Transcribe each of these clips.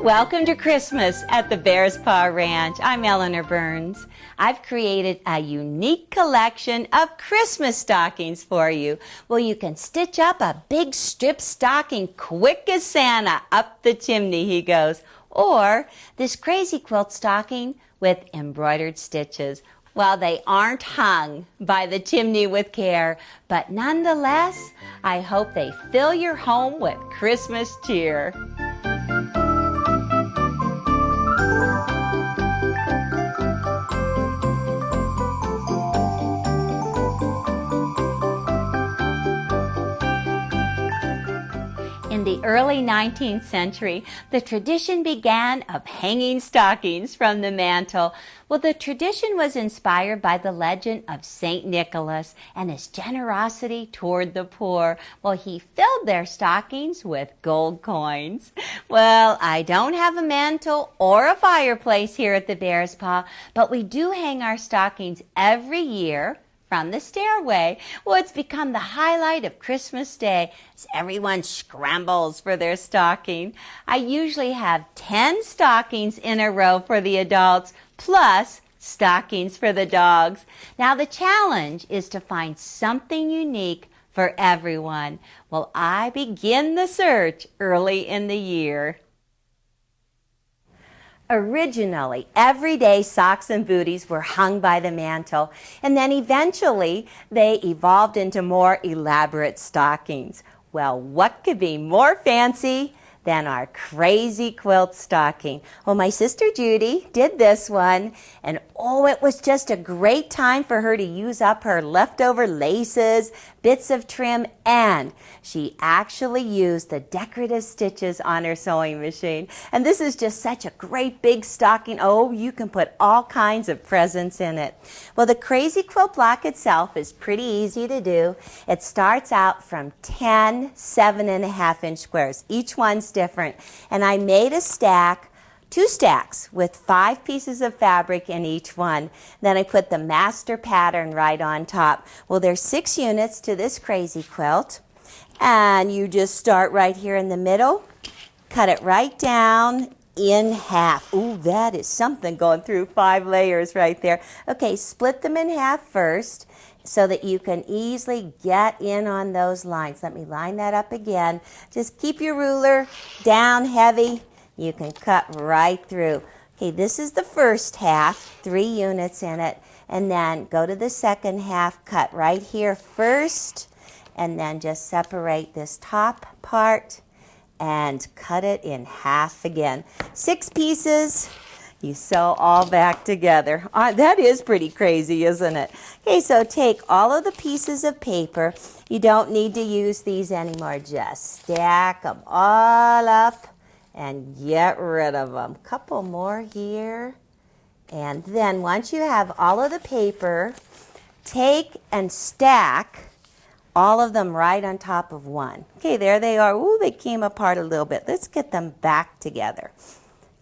Welcome to Christmas at the Bear's Paw Ranch. I'm Eleanor Burns. I've created a unique collection of Christmas stockings for you. Well, you can stitch up a big strip stocking quick as Santa. Up the chimney he goes. Or this crazy quilt stocking with embroidered stitches. Well, they aren't hung by the chimney with care, but nonetheless, I hope they fill your home with Christmas cheer. In the early 19th century, the tradition began of hanging stockings from the mantle. Well, the tradition was inspired by the legend of St. Nicholas and his generosity toward the poor. Well, he filled their stockings with gold coins. Well, I don't have a mantle or a fireplace here at the Bear's Paw, but we do hang our stockings every year from the stairway. Well, it's become the highlight of Christmas Day as everyone scrambles for their stocking. I usually have 10 stockings in a row for the adults, plus stockings for the dogs. Now, the challenge is to find something unique for everyone. Well, I begin the search early in the year. Originally, everyday socks and booties were hung by the mantle, and then eventually they evolved into more elaborate stockings. Well, what could be more fancy than our crazy quilt stocking? Well, my sister Judy did this one, and oh, it was just a great time for her to use up her leftover laces, bits of trim, and she actually used the decorative stitches on her sewing machine. And this is just such a great big stocking. Oh, you can put all kinds of presents in it. Well, the crazy quilt block itself is pretty easy to do. It starts out from 10 7.5-inch squares. Each one's different. And I made a stack, 2 stacks with 5 pieces of fabric in each one. Then I put the master pattern right on top. Well, there's 6 units to this crazy quilt. And you just start right here in the middle, cut it right down in half. Ooh, that is something going through 5 layers right there. Okay, split them in half first so that you can easily get in on those lines. Let me line that up again. Just keep your ruler down heavy. You can cut right through. Okay, this is the first half, 3 units in it. And then go to the second half, cut right here first, and then just separate this top part and cut it in half again. 6 pieces. You sew all back together. That is pretty crazy, isn't it? Okay, so take all of the pieces of paper. You don't need to use these anymore. Just stack them all up and get rid of them. Couple more here. And then once you have all of the paper, take and stack all of them right on top of one. Okay, there they are. Ooh, they came apart a little bit. Let's get them back together.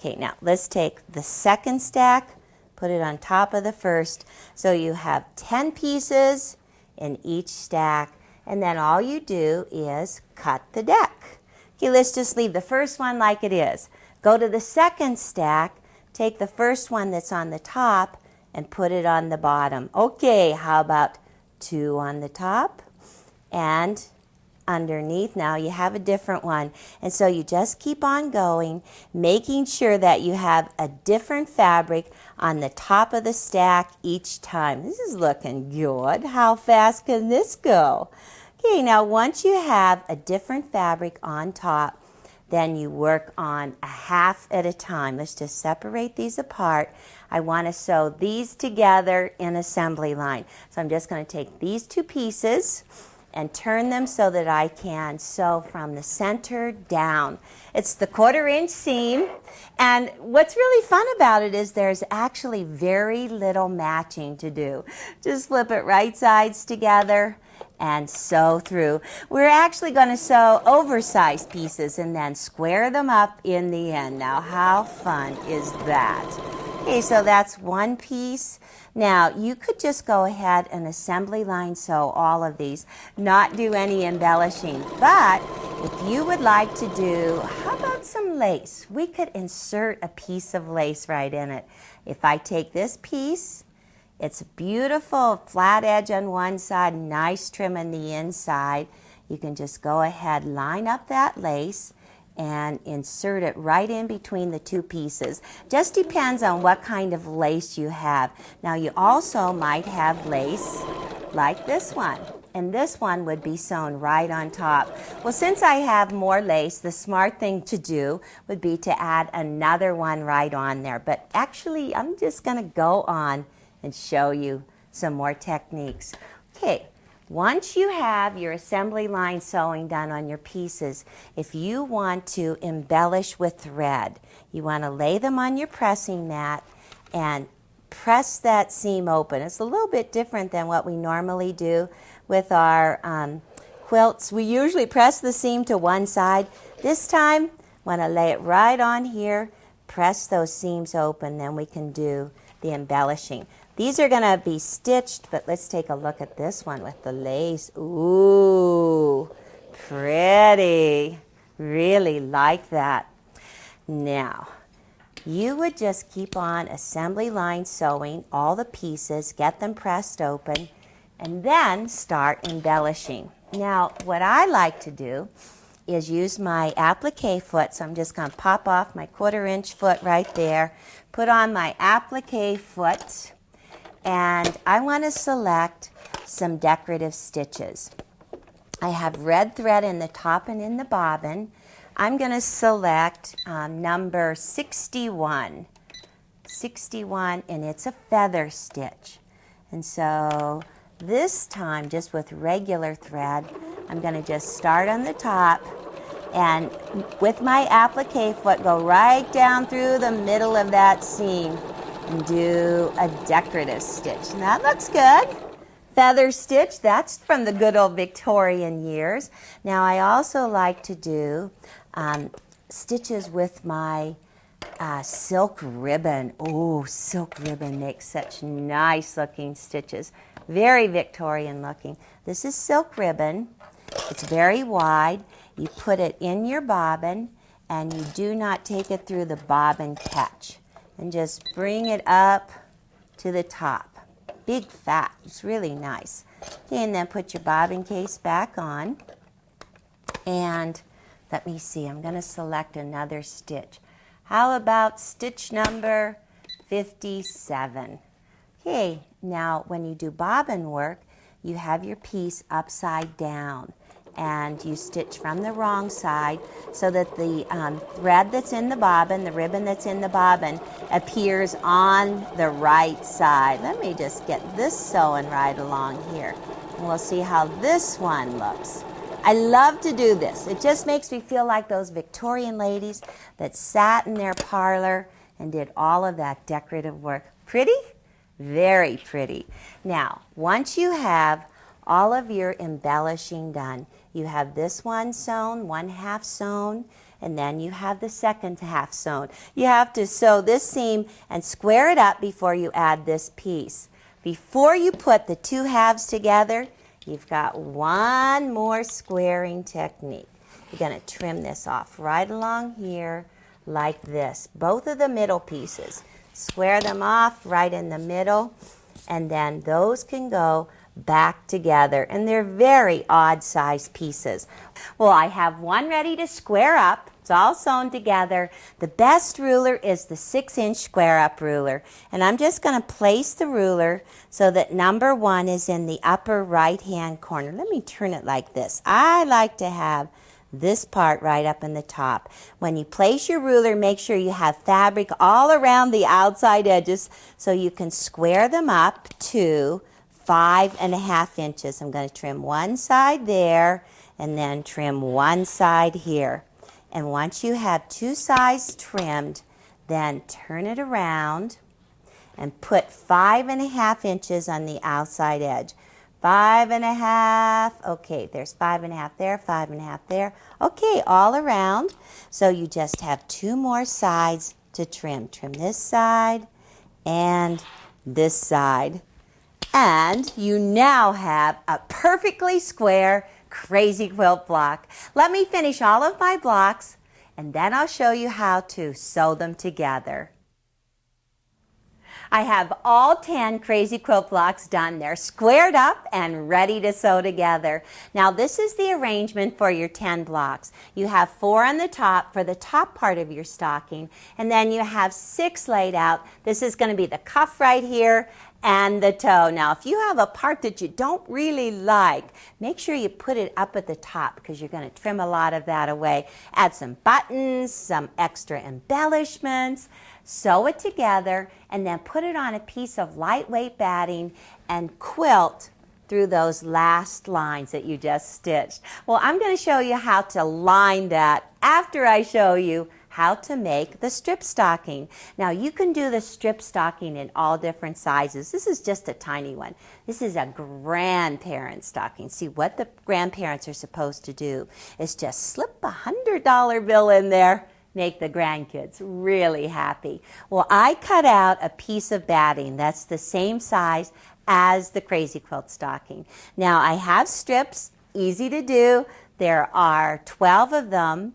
Okay, now let's take the second stack, put it on top of the first. So you have 10 pieces in each stack, and then all you do is cut the deck. Okay, let's just leave the first one like it is. Go to the second stack, take the first one that's on the top and put it on the bottom. Okay, how about 2 on the top and underneath? Now you have a different one. And so you just keep on going, making sure that you have a different fabric on the top of the stack each time. This is looking good. How fast can this go? Okay, now once you have a different fabric on top, then you work on a half at a time. Let's just separate these apart. I want to sew these together in assembly line. So I'm just going to take these 2 pieces and turn them so that I can sew from the center down. It's the 1/4-inch seam, and what's really fun about it is there's actually very little matching to do. Just flip it right sides together and sew through. We're actually going to sew oversized pieces and then square them up in the end. Now, how fun is that? Okay, so that's one piece. Now, you could just go ahead and assembly line sew all of these, not do any embellishing. But if you would like to do, how about some lace. We could insert a piece of lace right in it. If I take this piece, it's beautiful, flat edge on one side, nice trim on the inside. You can just go ahead, line up that lace, and insert it right in between the two pieces. Just depends on what kind of lace you have. Now you also might have lace like this one, and this one would be sewn right on top. Well, since I have more lace, the smart thing to do would be to add another one right on there. But actually, I'm just going to go on and show you some more techniques. Okay, once you have your assembly line sewing done on your pieces, if you want to embellish with thread, you want to lay them on your pressing mat and press that seam open. It's a little bit different than what we normally do with our quilts. We usually press the seam to one side. This time, want to lay it right on here, press those seams open, then we can do the embellishing. These are going to be stitched, but let's take a look at this one with the lace. Ooh, pretty. Really like that. Now, you would just keep on assembly line sewing all the pieces, get them pressed open, and then start embellishing. Now, what I like to do is use my applique foot. So I'm just going to pop off my 1/4 inch foot right there, put on my applique foot, and I want to select some decorative stitches. I have red thread in the top and in the bobbin. I'm going to select number 61. 61, and it's a feather stitch. And so this time, just with regular thread, I'm going to just start on the top and with my applique foot go right down through the middle of that seam and do a decorative stitch. And that looks good. Feather stitch, that's from the good old Victorian years. Now I also like to do stitches with my silk ribbon. Oh, silk ribbon makes such nice looking stitches. Very Victorian looking. This is silk ribbon. It's very wide. You put it in your bobbin and you do not take it through the bobbin catch. And just bring it up to the top. Big fat, it's really nice. Okay, and then put your bobbin case back on. And let me see, I'm going to select another stitch. How about stitch number 57? Okay, now when you do bobbin work, you have your piece upside down. And you stitch from the wrong side so that the thread that's in the bobbin, the ribbon that's in the bobbin, appears on the right side. Let me just get this sewing right along here. And we'll see how this one looks. I love to do this. It just makes me feel like those Victorian ladies that sat in their parlor and did all of that decorative work. Pretty? Very pretty. Now, once you have all of your embellishing done, you have this one sewn, 1/2 sewn, and then you have the second half sewn. You have to sew this seam and square it up before you add this piece. Before you put the two halves together, you've got one more squaring technique. You're going to trim this off right along here like this. Both of the middle pieces. Square them off right in the middle, and then those can go back together, and they're very odd sized pieces. Well, I have one ready to square up. It's all sewn together. The best ruler is the 6-inch square up ruler, and I'm just going to place the ruler so that number 1 is in the upper right hand corner. Let me turn it like this. I like to have this part right up in the top. When you place your ruler, make sure you have fabric all around the outside edges so you can square them up to 5.5 inches. I'm going to trim one side there and then trim one side here. And once you have two sides trimmed, then turn it around and put 5.5 inches on the outside edge. 5.5, okay, there's 5.5 there, 5.5 there. Okay, all around. So you just have two more sides to trim. Trim this side and this side. And you now have a perfectly square crazy quilt block. Let me finish all of my blocks and then I'll show you how to sew them together. I have all 10 Crazy Quilt blocks done. They're squared up and ready to sew together. Now this is the arrangement for your 10 blocks. You have 4 on the top for the top part of your stocking, and then you have 6 laid out. This is going to be the cuff right here and the toe. Now if you have a part that you don't really like, make sure you put it up at the top because you're going to trim a lot of that away. Add some buttons, some extra embellishments, sew it together, and then put it on a piece of lightweight batting and quilt through those last lines that you just stitched. Well, I'm going to show you how to line that after I show you how to make the strip stocking. Now you can do the strip stocking in all different sizes. This is just a tiny one. This is a grandparent stocking. See, what the grandparents are supposed to do is just slip a $100 bill in there, make the grandkids really happy. Well, I cut out a piece of batting that's the same size as the Crazy Quilt stocking. Now I have strips, easy to do. There are 12 of them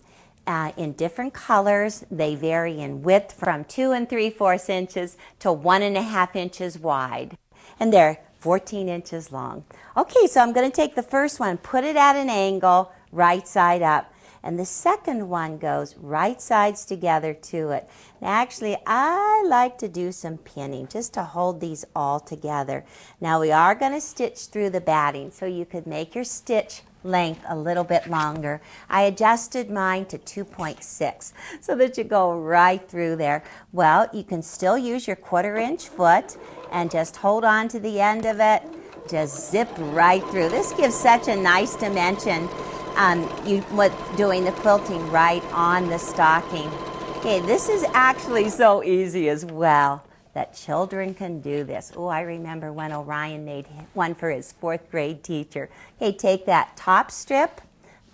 in different colors. They vary in width from 2 3/4 inches to 1.5 inches wide, and they're 14 inches long. Okay, so I'm going to take the first one, put it at an angle, right side up. And the second one goes right sides together to it. Now, actually, I like to do some pinning just to hold these all together. Now, we are going to stitch through the batting, so you could make your stitch length a little bit longer. I adjusted mine to 2.6 so that you go right through there. Well, you can still use your 1/4 inch foot and just hold on to the end of it. Just zip right through. This gives such a nice dimension. Doing the quilting right on the stocking. Okay, this is actually so easy as well that children can do this. Oh, I remember when Orion made one for his 4th grade teacher. Okay, take that top strip,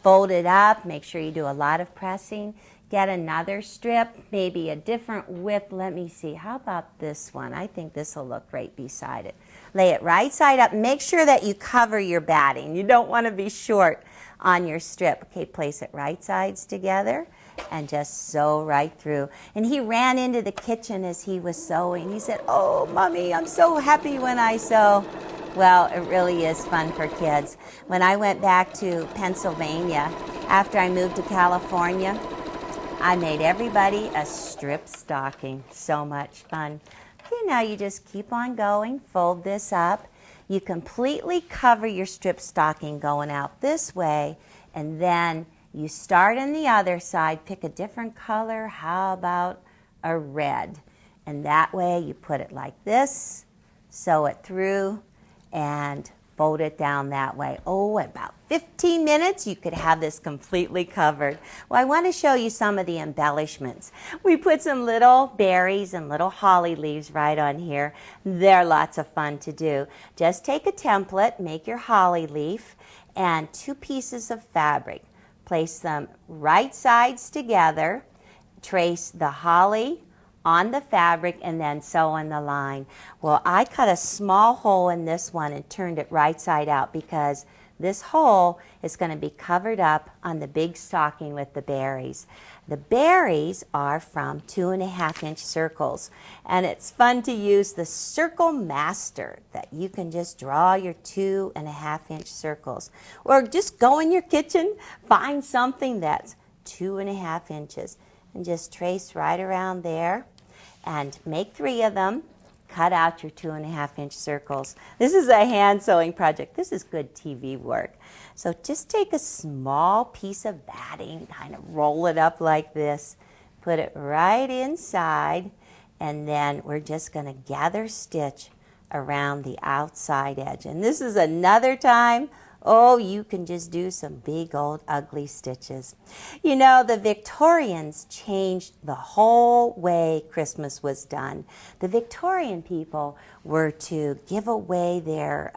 fold it up, make sure you do a lot of pressing. Get another strip, maybe a different width. Let me see, how about this one? I think this will look great beside it. Lay it right side up. Make sure that you cover your batting. You don't want to be short on your strip. Okay, place it right sides together and just sew right through. And he ran into the kitchen as he was sewing. He said, "Oh, Mommy, I'm so happy when I sew." Well, it really is fun for kids. When I went back to Pennsylvania after I moved to California, I made everybody a strip stocking. So much fun. Okay, now you just keep on going. Fold this up. You completely cover your strip stocking going out this way, and then you start on the other side. Pick a different color. How about a red? And that way you put it like this, sew it through, and fold it down that way. Oh, in about 15 minutes you could have this completely covered. Well, I want to show you some of the embellishments. We put some little berries and little holly leaves right on here. They're lots of fun to do. Just take a template, make your holly leaf, and 2 pieces of fabric. Place them right sides together, trace the holly on the fabric, and then sew on the line. Well, I cut a small hole in this one and turned it right side out because this hole is going to be covered up on the big stocking with the berries. The berries are from 2.5 inch circles, and it's fun to use the Circle Master that you can just draw your 2.5 inch circles, or just go in your kitchen, find something that's 2.5 inches and just trace right around there and make 3 of them. Cut out your 2.5 inch circles. This is a hand sewing project. This is good TV work. So just take a small piece of batting, kind of roll it up like this, put it right inside, and then we're just going to gather stitch around the outside edge. And this is another time, oh, you can just do some big old ugly stitches. You know, the Victorians changed the whole way Christmas was done. The Victorian people were to give away their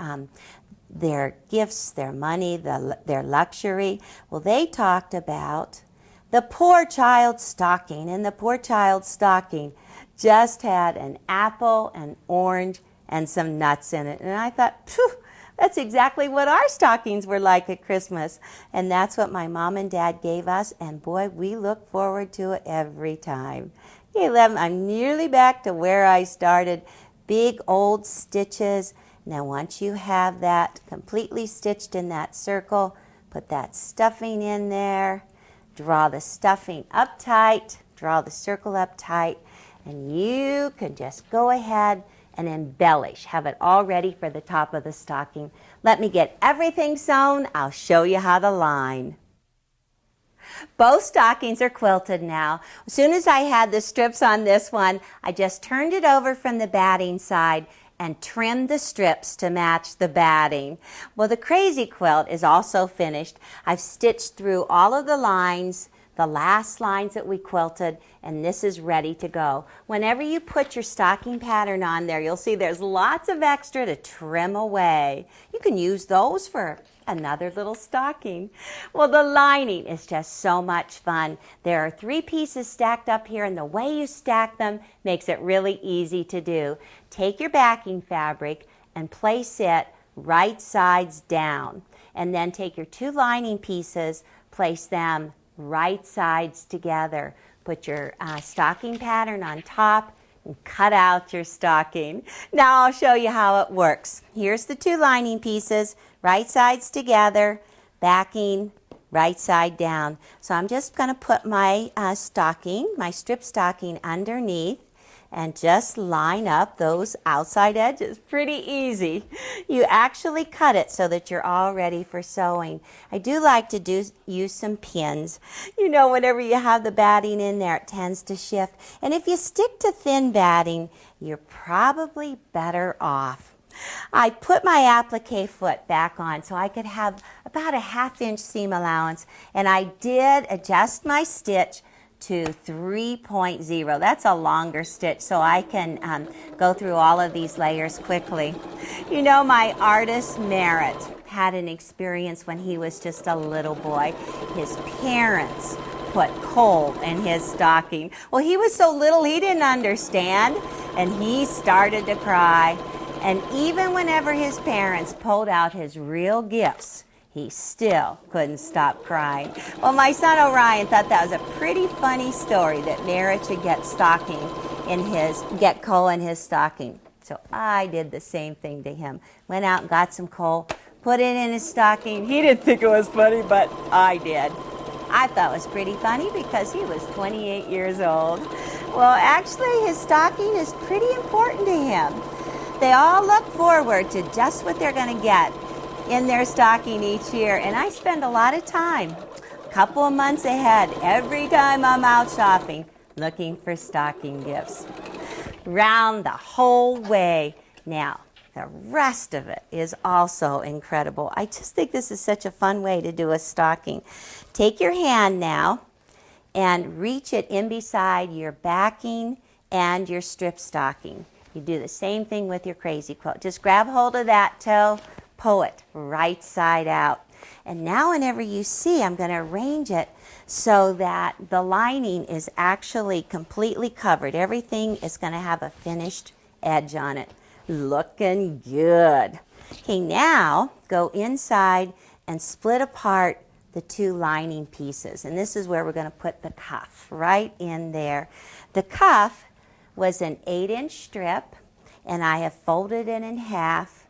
gifts, their money, their luxury. Well, they talked about the poor child's stocking, and the poor child's stocking just had an apple, an orange, and some nuts in it. And I thought, phew, That's exactly what our stockings were like at Christmas. And that's what my mom and dad gave us. And boy, we look forward to it every time. Okay, 11, I'm nearly back to where I started. Big old stitches. Now once you have that completely stitched in that circle, put that stuffing in there. Draw the stuffing up tight. Draw the circle up tight. And you can just go ahead and embellish. Have it all ready for the top of the stocking. Let me get everything sewn. I'll show you how to line. Both stockings are quilted now. As soon as I had the strips on this one, I just turned it over from the batting side and trimmed the strips to match the batting. Well, the crazy quilt is also finished. I've stitched through all of the lines, the last lines that we quilted, and this is ready to go. Whenever you put your stocking pattern on there, you'll see there's lots of extra to trim away. You can use those for another little stocking. Well, the lining is just so much fun. There are 3 pieces stacked up here, and the way you stack them makes it really easy to do. Take your backing fabric and place it right sides down, and then take your 2 lining pieces, place them right sides together. Put your stocking pattern on top and cut out your stocking. Now I'll show you how it works. Here's the 2 lining pieces, right sides together, backing right side down. So I'm just going to put my stocking, my strip stocking underneath, and just line up those outside edges. Pretty easy. You actually cut it so that you're all ready for sewing. I do like to use some pins. You know, whenever you have the batting in there, it tends to shift. And if you stick to thin batting, you're probably better off. I put my applique foot back on so I could have about a 1/2 inch seam allowance, and I did adjust my stitch to 3.0. That's a longer stitch, so I can go through all of these layers quickly. You know, my artist Merritt had an experience when he was just a little boy. His parents put coal in his stocking. Well, he was so little he didn't understand, and he started to cry. And even whenever his parents pulled out his real gifts, he still couldn't stop crying. Well, my son Orion thought that was a pretty funny story that Merritt should get coal in his stocking. So I did the same thing to him. Went out and got some coal, put it in his stocking. He didn't think it was funny, but I did. I thought it was pretty funny because he was 28 years old. Well, actually, his stocking is pretty important to him. They all look forward to just what they're going to get in their stocking each year, and I spend a lot of time, a couple of months ahead, every time I'm out shopping, looking for stocking gifts. Round the whole way. Now, the rest of it is also incredible. I just think this is such a fun way to do a stocking. Take your hand now and reach it in beside your backing and your strip stocking. You do the same thing with your crazy quilt. Just grab hold of that toe, pull it right side out. And now whenever you see, I'm going to arrange it so that the lining is actually completely covered. Everything is going to have a finished edge on it. Looking good. Okay, now go inside and split apart the 2 lining pieces. And this is where we're going to put the cuff, right in there. The cuff was an 8-inch strip, and I have folded it in half,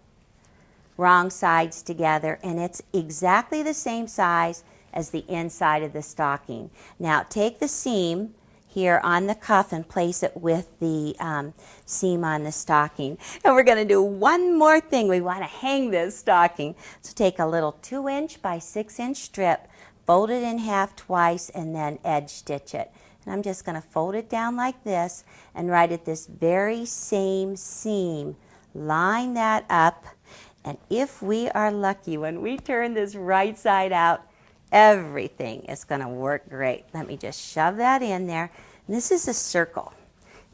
wrong sides together, and it's exactly the same size as the inside of the stocking. Now take the seam here on the cuff and place it with the seam on the stocking. And we're going to do one more thing. We want to hang this stocking. So take a little 2-inch by 6-inch strip, fold it in half twice, and then edge stitch it. And I'm just going to fold it down like this and right at this very same seam, line that up. And if we are lucky, when we turn this right side out, everything is going to work great. Let me just shove that in there. And this is a circle.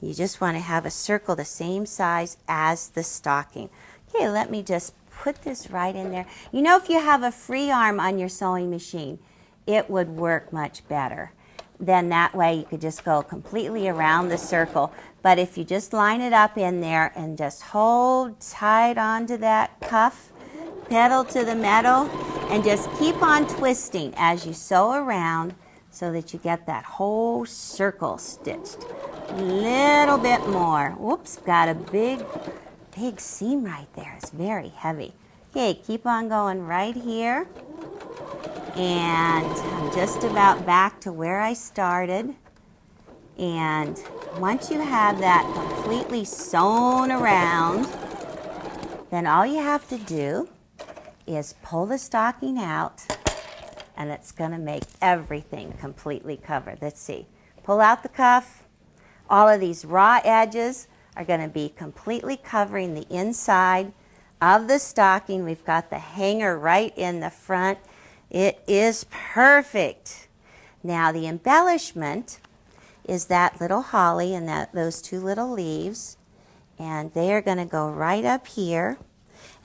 You just want to have a circle the same size as the stocking. Okay, let me just put this right in there. You know, if you have a free arm on your sewing machine, it would work much better. Then that way you could just go completely around the circle. But if you just line it up in there and just hold tight onto that cuff, pedal to the metal and just keep on twisting as you sew around so that you get that whole circle stitched. A little bit more. Whoops, got a big seam right there. It's very heavy. Okay, keep on going right here. And I'm just about back to where I started. And once you have that completely sewn around, then all you have to do is pull the stocking out, and it's going to make everything completely covered. Let's see. Pull out the cuff. All of these raw edges are going to be completely covering the inside of the stocking. We've got the hanger right in the front. It is perfect. Now the embellishment is that little holly and those two little leaves, and they are going to go right up here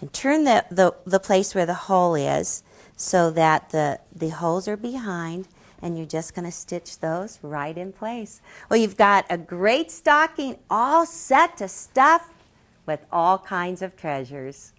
and turn the place where the hole is so that the holes are behind, and you're just going to stitch those right in place. Well, you've got a great stocking all set to stuff with all kinds of treasures.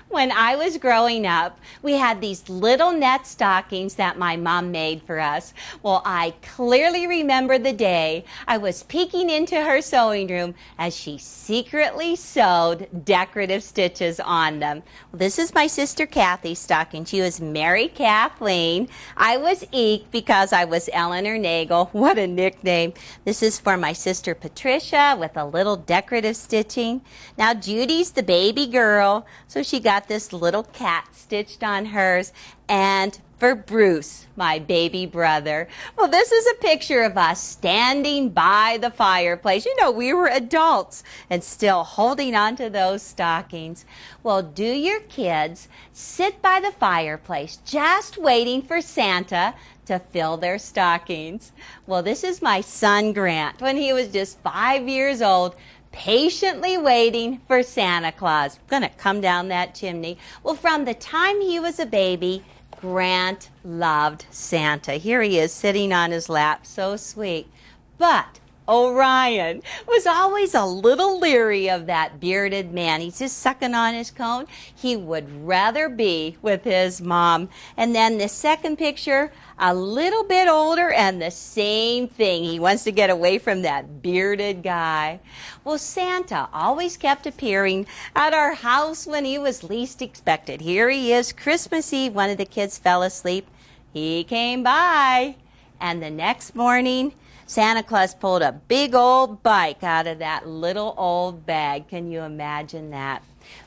When I was growing up, we had these little net stockings that my mom made for us. Well, I clearly remember the day I was peeking into her sewing room as she secretly sewed decorative stitches on them. Well, this is my sister Kathy's stocking. She was Mary Kathleen. I was Eek because I was Eleanor Nagel. What a nickname. This is for my sister Patricia with a little decorative stitching. Now Judy's the baby girl, so she got this little cat stitched on hers. And for Bruce, my baby brother, well, this is a picture of us standing by the fireplace. You know, we were adults and still holding on to those stockings. Well, do your kids sit by the fireplace just waiting for Santa to fill their stockings? Well, this is my son Grant when he was just 5 years old, patiently waiting for Santa Claus. Gonna come down that chimney. Well, from the time he was a baby, Grant loved Santa. Here he is sitting on his lap, so sweet. But Orion was always a little leery of that bearded man. He's just sucking on his cone. He would rather be with his mom. And then the second picture, a little bit older and the same thing. He wants to get away from that bearded guy. Well, Santa always kept appearing at our house when he was least expected. Here he is, Christmas Eve. One of the kids fell asleep. He came by. And the next morning, Santa Claus pulled a big old bike out of that little old bag. Can you imagine that?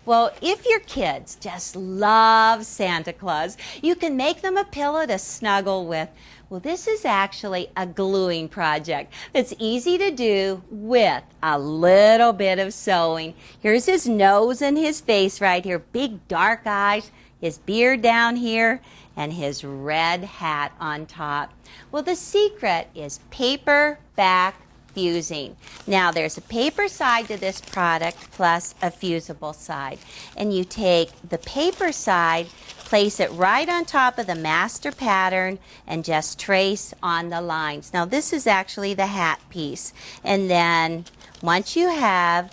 Well, if your kids just love Santa Claus, you can make them a pillow to snuggle with. Well, this is actually a gluing project. It's easy to do with a little bit of sewing. Here's his nose and his face right here, big dark eyes, his beard down here, and his red hat on top. Well, the secret is paper back fusing. Now, there's a paper side to this product plus a fusible side. And you take the paper side, place it right on top of the master pattern, and just trace on the lines. Now, this is actually the hat piece. And then once you have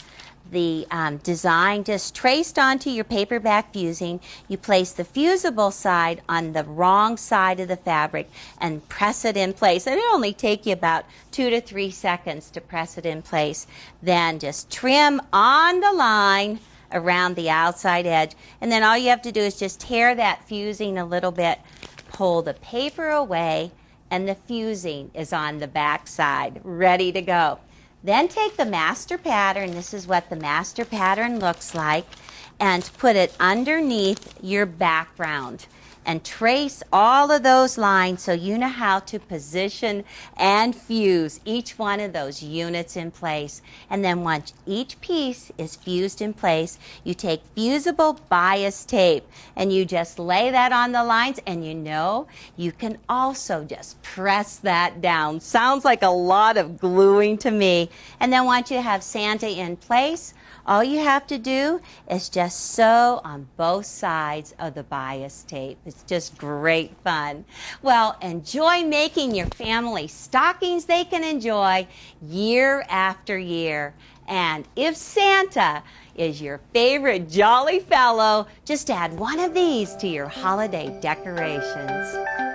the design just traced onto your paper back fusing, you place the fusible side on the wrong side of the fabric and press it in place. And it'll only take you about 2 to 3 seconds to press it in place. Then just trim on the line around the outside edge. And then all you have to do is just tear that fusing a little bit, pull the paper away, and the fusing is on the back side, ready to go. Then take the master pattern, this is what the master pattern looks like, and put it underneath your background. And trace all of those lines so you know how to position and fuse each one of those units in place. And then once each piece is fused in place, you take fusible bias tape and you just lay that on the lines, and you know you can also just press that down. Sounds like a lot of gluing to me. And then once you have Santa in place, All you have to do is just sew on both sides of the bias tape. It's just great fun. Well, enjoy making your family stockings they can enjoy year after year. And if Santa is your favorite jolly fellow, just add one of these to your holiday decorations.